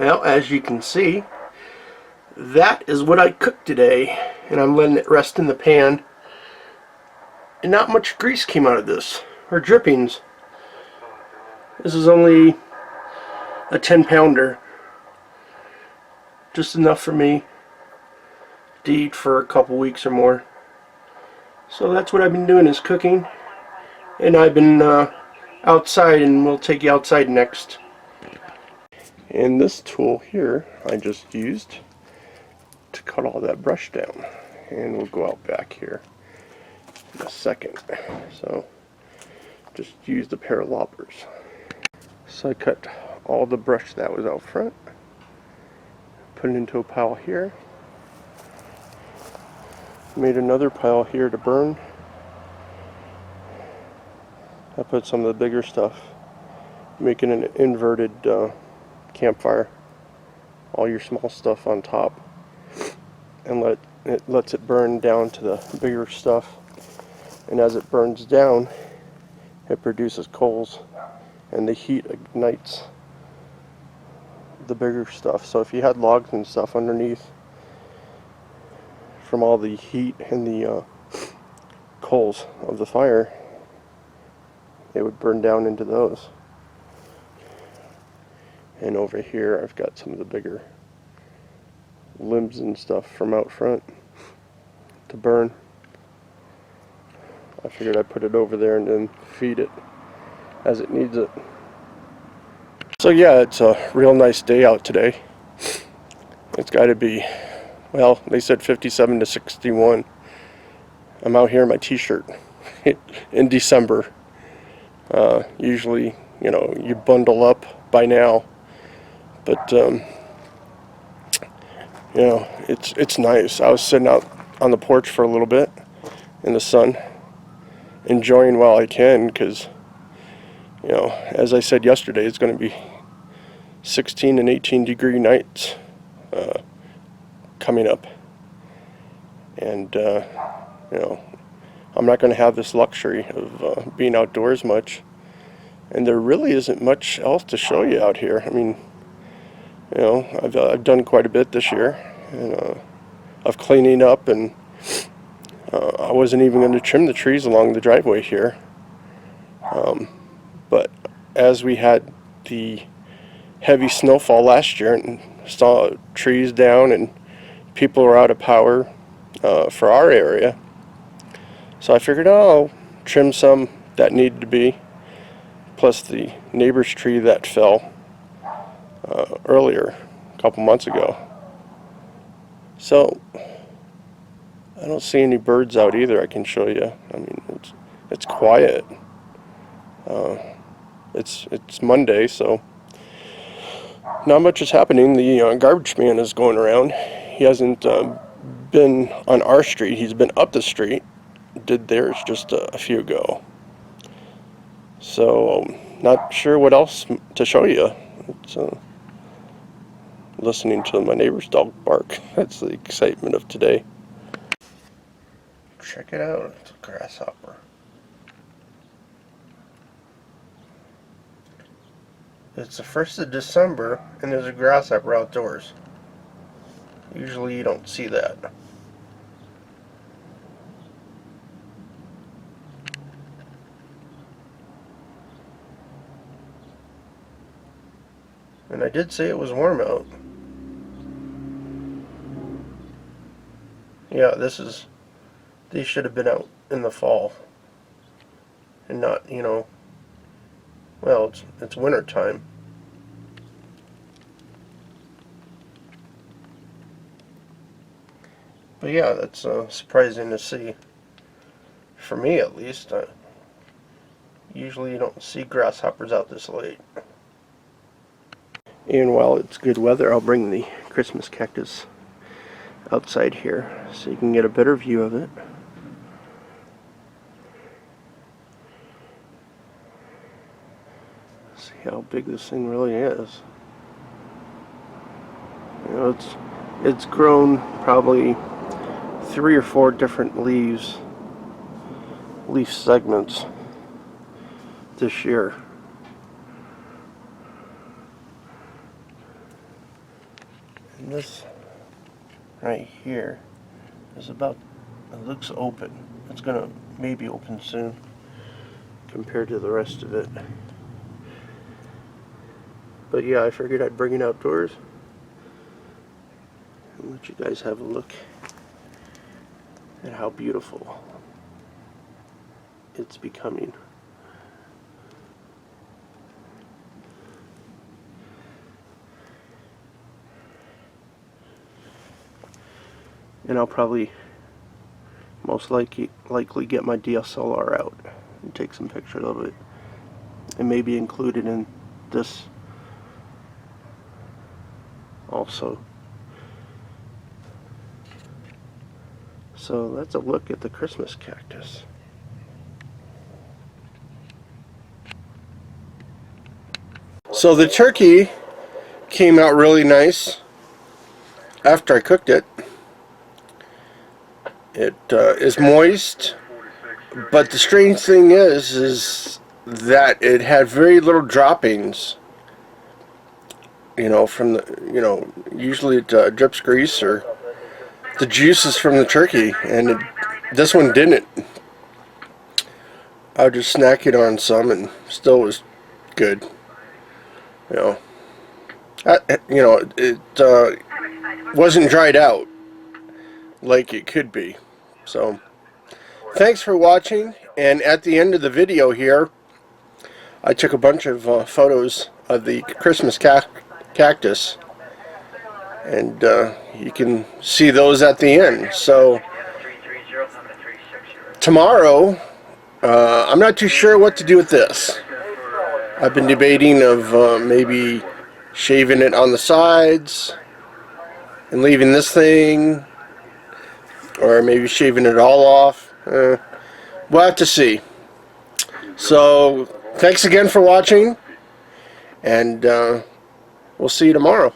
Well, as you can see, that is what I cooked today, and I'm letting it rest in the pan. And not much grease came out of this, or drippings. This is only a 10-pounder. Just enough for me to eat for a couple weeks or more. So that's what I've been doing, is cooking. And I've been outside, and we'll take you outside next. And this tool here I just used to cut all that brush down. And we'll go out back here in a second. So just used a pair of loppers. So I cut all the brush that was out front, put it into a pile here, made another pile here to burn. I put some of the bigger stuff, making an inverted campfire. All your small stuff on top, and it lets it burn down to the bigger stuff. And as it burns down, it produces coals, and the heat ignites the bigger stuff. So if you had logs and stuff underneath, from all the heat and the coals of the fire, they would burn down into those. And over here I've got some of the bigger limbs and stuff from out front to burn. I figured I'd put it over there and then feed it as it needs it. So yeah, it's a real nice day out today. It's got to be, well, they said 57 to 61. I'm out here in my t-shirt in December. Usually, you know, you bundle up by now, but you know, it's nice. I was sitting out on the porch for a little bit in the sun, enjoying while I can, because, you know, as I said yesterday, it's going to be 16 and 18 degree nights coming up, and you know, I'm not going to have this luxury of being outdoors much, and there really isn't much else to show you out here. I mean, you know, I've done quite a bit this year, and of cleaning up, and I wasn't even going to trim the trees along the driveway here, but as we had the heavy snowfall last year and saw trees down and people were out of power for our area, so I figured, oh, I'll trim some that needed to be, plus the neighbor's tree that fell earlier, a couple months ago. So I don't see any birds out either. I can show you. I mean, it's quiet. It's Monday, so not much is happening. The garbage man is going around. He hasn't been on our street. He's been up the street. Did theirs just a few ago. So not sure what else to show you. It's listening to my neighbor's dog bark. That's the excitement of today. Check it out. It's a grasshopper. It's the 1st of December, and there's a grasshopper outdoors. Usually you don't see that. And I did say it was warm out. Yeah, these should have been out in the fall. And not, you know, well, it's winter time. But yeah, that's surprising to see. For me, at least. Usually you don't see grasshoppers out this late. And while it's good weather, I'll bring the Christmas cactus outside here so you can get a better view of it. See how big this thing really is. You know, it's grown probably 3 or 4 different leaf segments this year. This right here is about, it looks open. It's gonna maybe open soon compared to the rest of it. But yeah, I figured I'd bring it outdoors and let you guys have a look at how beautiful it's becoming. And I'll probably most likely get my DSLR out and take some pictures of it and maybe include it in this also. So that's a look at the Christmas cactus. So the turkey came out really nice after I cooked it. It is moist, but the strange thing is that it had very little droppings. You know, from the, usually it drips grease or the juices from the turkey, and this one didn't. I was just snacking on some, and still was good. It wasn't dried out like it could be. So, thanks for watching, and at the end of the video here, I took a bunch of photos of the Christmas cactus, and you can see those at the end. So, tomorrow, I'm not too sure what to do with this. I've been debating of maybe shaving it on the sides and leaving this thing, or maybe shaving it all off. We'll have to see. So, thanks again for watching, and we'll see you tomorrow.